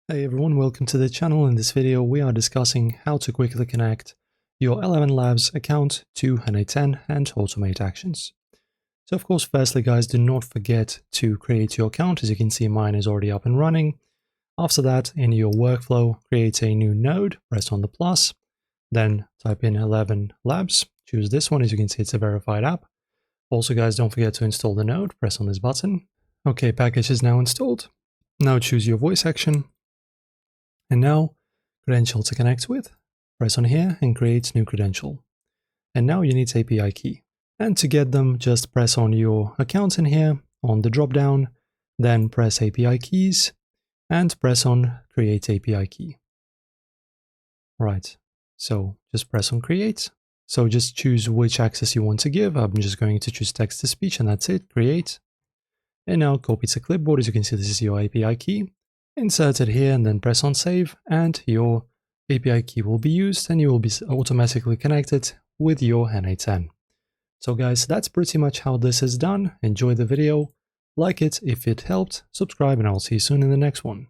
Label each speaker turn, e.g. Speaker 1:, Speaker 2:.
Speaker 1: Hey everyone, welcome to the channel. In this video we are discussing how to quickly connect your Elevenlabs account to n8n and automate actions. So of course, firstly guys, do not forget to create your account. As you can see, mine is already up and running. After that, in your workflow, create a new node, press on the plus, then type in Elevenlabs, choose this one. As you can see, it's a verified app. Also guys, don't forget to install the node, press on this button. Okay, package is now installed. Now choose your voice action. And now, credential to connect with, press on here and create new credential. And now you need API key. And to get them, just press on your account in here, on the drop down, then press API keys, and press on create API key. Right, so just press on create. So just choose which access you want to give. I'm just going to choose text to speech and that's it, create. And now copy to clipboard. As you can see, this is your API key. Insert it here and then press on save, and your API key will be used and you will be automatically connected with your n8n. So guys, that's pretty much how this is done. Enjoy the video, like it if it helped, subscribe, and I'll see you soon in the next one.